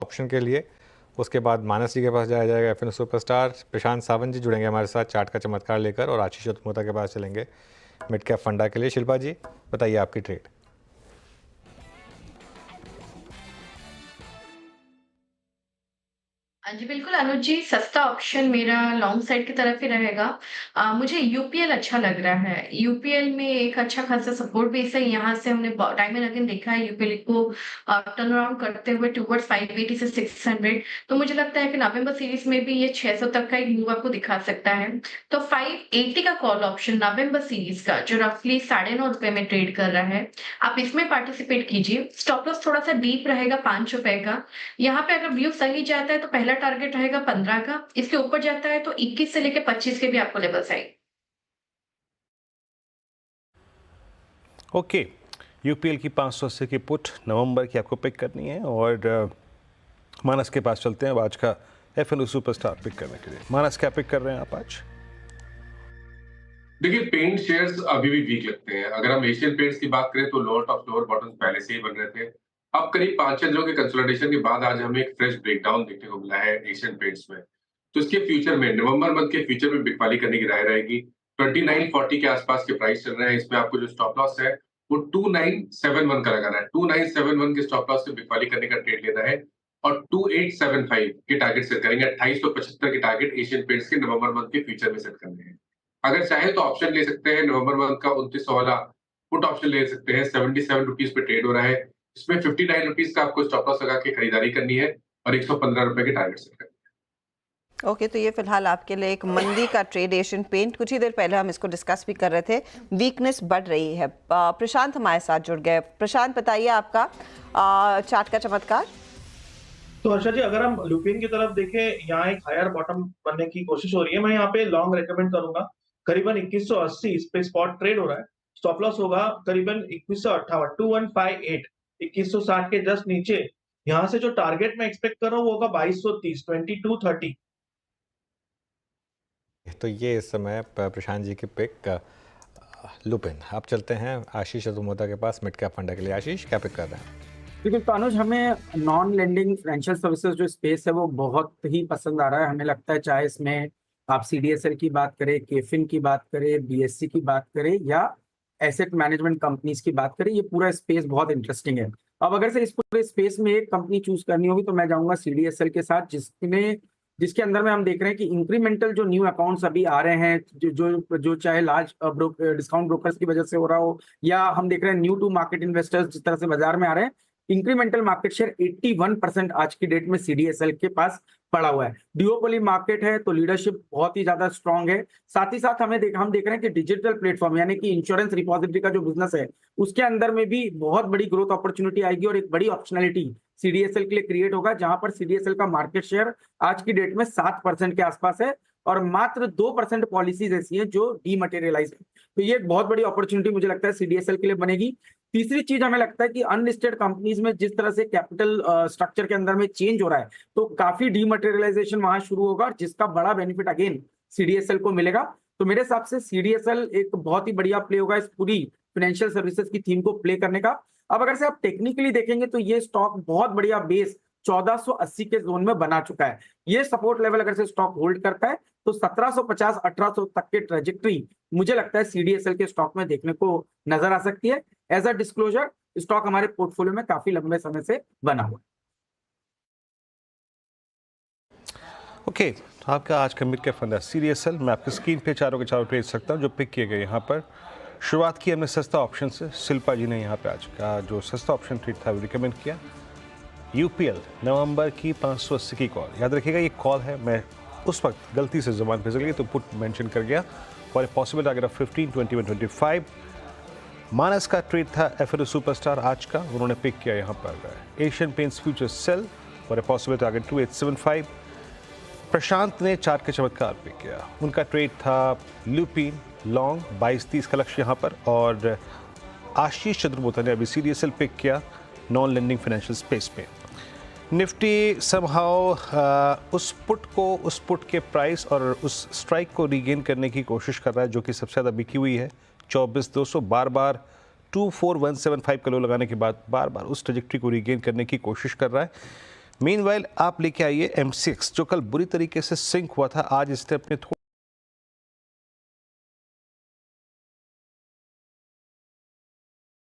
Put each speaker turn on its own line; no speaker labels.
Option के लिए। उसके बाद मानस जी के पास जाया जाएगा एफएन सुपरस्टार। प्रशांत सावंत जी जुड़ेंगे हमारे साथ चार्ट का चमत्कार लेकर, और आशीष चतुर्वेदी के पास चलेंगे मिड कैप फंडा के लिए। शिल्पा जी बताइए आपकी ट्रेड।
हाँ जी बिल्कुल अनुज जी, सस्ता ऑप्शन मेरा लॉन्ग साइड की तरफ ही रहेगा। मुझे यूपीएल अच्छा लग रहा है। यूपीएल में एक अच्छा खासा सपोर्ट बेस है। यहाँ से हमने टाइम एंड अगेन देखा है यूपीएल को टर्न अराउंड करते हुए टुवर्ड्स 580 से 600। तो मुझे लगता है कि नवंबर सीरीज में भी ये 600 तक का एक मूव आपको दिखा सकता है। तो 580 का कॉल ऑप्शन नवंबर सीरीज का जो रफली ₹9.5 में ट्रेड कर रहा है, आप इसमें पार्टिसिपेट कीजिए। स्टॉप लॉस थोड़ा सा डीप रहेगा ₹5 का। यहाँ पे अगर व्यू सही जाता है तो पहला टारगेट रहेगा 15 का, इसके ऊपर जाता है तो 21 से लेके 25 के भी आपको लेवल्स आएंगे।
ओके, यूपीएल की 580 की पुट नवंबर की आपको पिक करनी है, और मानस के पास चलते हैं अब आज का एफएनओ सुपरस्टार पिक करने के लिए। मानस क्या पिक कर रहे हैं आप आज?
देखिए, पेंट शेयर्स अभी भी वीक लगते हैं। अगर हम एशियन पेंट्स की बात करें तो लोअर टॉप लोअर बॉटम पहले से ही बन रहे थे। अब करीब 5-6 दिनों के कंसोलिडेशन के बाद आज हमें एक फ्रेश ब्रेकडाउन देखने को मिला है एशियन पेंट्स में। तो इसके फ्यूचर में नवंबर मंथ के फ्यूचर में बिकवाली करने की राय रहेगी। 2940 के आसपास के प्राइस चल रहे हैं। इसमें आपको जो स्टॉप लॉस है वो 2971 का लगाना है। 2971 के स्टॉप लॉस से बिकवाली करने का ट्रेड लेना है, और 2875 के टारगेट सेट करेंगे। 2875 के टारगेट एशियन पेंट्स के नवंबर मंथ के फ्यूचर में सेट करने हैं। अगर चाहे तो ऑप्शन ले सकते हैं। नवंबर मंथ का 2900 वाला पुट ऑप्शन ले सकते हैं। ₹77 पे ट्रेड हो रहा है। इसमें ₹59 का आपको स्टॉप लॉस लगा के खरीदारी करनी है, और ₹115 के टारगेट सेट करने हैं।
ओके, तो ये फिलहाल आपके लिए एक मंदी का ट्रेड एशियन पेंट। कुछ ही देर पहले हम इसको डिस्कस भी कर रहे थे, वीकनेस बढ़ रही है। प्रशांत हमारे साथ जुड़ गए। प्रशांत बताइए आपका चार्ट का चमत्कार।
तो हर्षा जी, अगर हम लुपिन की तरफ देखें, यहाँ एक हायर बॉटम बनने की कोशिश हो रही है। मैं यहाँ पे लॉन्ग रेकमेंड करूंगा। करीबन 2180 इस पे स्पॉट ट्रेड हो रहा है। स्टॉप लॉस होगा करीबन 2158, 2158, 2160 के जस्ट नीचे। यहाँ से जो टारगेट मैं एक्सपेक्ट कर रहा हूँ वो होगा 2230, 2230।
तो ये इस समय प्रशांत जी की पिक लुपिन। आप चलते हैं आशीष चतुर्वेदी के पास मिड कैप फंडा के लिए। आशीष क्या पिक कर रहे हैं?
देखिए अनुज, हमें नॉन लेंडिंग फाइनेंशियल सर्विसेज जो स्पेस है वो बहुत ही पसंद आ रहा है। हमें लगता है चाहे इसमें आप सीडीएसएल की बात करें, केफिन की बात करें, बीएससी की बात करें, या एसेट मैनेजमेंट कंपनीज की बात करें, ये पूरा स्पेस बहुत इंटरेस्टिंग है। अब अगर से इस पूरे स्पेस में एक कंपनी चूज करनी होगी तो मैं जाऊंगा सीडीएसएल के साथ, जिसके अंदर में हम देख रहे हैं कि इंक्रीमेंटल जो न्यू अकाउंट्स अभी आ रहे हैं, जो चाहे लार्ज डिस्काउंट ब्रोकर्स की वजह से हो रहा हो, या हम देख रहे हैं न्यू टू मार्केट इन्वेस्टर्स जिस तरह से बाजार में आ रहे हैं, इंक्रीमेंटल मार्केट शेयर 81% आज की डेट में सीडीएसएल के पास पड़ा हुआ है। डिओपोली मार्केट है तो लीडरशिप बहुत ही ज्यादा स्ट्रांग है। साथ ही साथ हम देख रहे हैं कि डिजिटल प्लेटफॉर्म यानी कि इंश्योरेंस रिपोजिटरी का जो बिजनेस है उसके अंदर में भी बहुत बड़ी ग्रोथ अपॉर्चुनिटी आएगी, और एक बड़ी ऑप्शनलिटी सीडीएसएल के लिए क्रिएट होगा, जहां पर सीडीएसएल का मार्केट शेयर आज की डेट में 7% के आसपास है, और मात्र 2% पॉलिसीज ऐसी हैं जो डीमटेरियलाइज है। तो ये एक बहुत बड़ी अपॉर्चुनिटी मुझे लगता है सीडीएसएल के लिए बनेगी। तीसरी चीज हमें लगता है कि अनलिस्टेड कंपनीज में जिस तरह से कैपिटल स्ट्रक्चर के अंदर में चेंज हो रहा है, तो काफी डीमटेरियलाइजेशन वहां शुरू होगा, जिसका बड़ा बेनिफिट अगेन सीडीएसएल को मिलेगा। तो मेरे हिसाब से सीडीएसएल एक बहुत ही बढ़िया प्ले होगा इस पूरी फाइनेंशियल सर्विसेज की थीम को प्ले करने का। अब अगर से आप टेक्निकली देखेंगे तो ये स्टॉक बहुत बढ़िया बेस 1480 के जोन में बना चुका है। ये सपोर्ट लेवल अगर से स्टॉक होल्ड करता है तो 1750 1800 तक के ट्रेजेक्ट्री मुझे लगता है सीडीएसएल के स्टॉक में देखने को नजर आ सकती है। एज अ डिस्क्लोजर, स्टॉक हमारे पोर्टफोलियो में काफी लंबे समय से बना हुआ है।
ओके, तो आपका आज का मिड कैप फंड है सीडीएसएल। मैं आपकी स्क्रीन पे चारों के चारों भेज सकता हूँ जो पिक किए गए। यहाँ पर शुरुआत की हमने सस्ता ऑप्शन से। शिल्पा जी ने यहाँ पे आज का जो सस्ता ऑप्शन ट्रेड था वो रिकमेंड किया। यूपीएल नवंबर की 580 की कॉल, याद रखिएगा ये कॉल है। मैं उस वक्त गलती से ज़बान फिसल गई तो पुट मेंशन कर गया, और ए पॉसिबल टारगेट ऑफ 15, 21, 25। मानस का ट्रेड था एफएनओ सुपरस्टार आज का, उन्होंने पिक किया यहाँ पर एशियन पेंट्स फ्यूचर सेल, और ए पॉसिबल टारगेट 2875। प्रशांत ने चार्ट के चमत्कार पिक किया, उनका ट्रेड था लुपिन लॉन्ग 2230 का लक्ष्य यहाँ पर, और आशीष चतुर्वेदी ने अभी सीडीएसएल पिक किया नॉन लेंडिंग फाइनेंशियल स्पेस में। निफ्टी समहाउ उस पुट के प्राइस और उस स्ट्राइक को रीगेन करने की कोशिश कर रहा है जो कि सबसे ज़्यादा बिकी हुई है 24,200। बार बार 24175 का लो लगाने के बाद बार बार उस ट्रेजेक्ट्री को रीगेन करने की कोशिश कर रहा है। मीनवाइल आप लेके आइए M6 जो कल बुरी तरीके से सिंक हुआ था, आज इसने अपने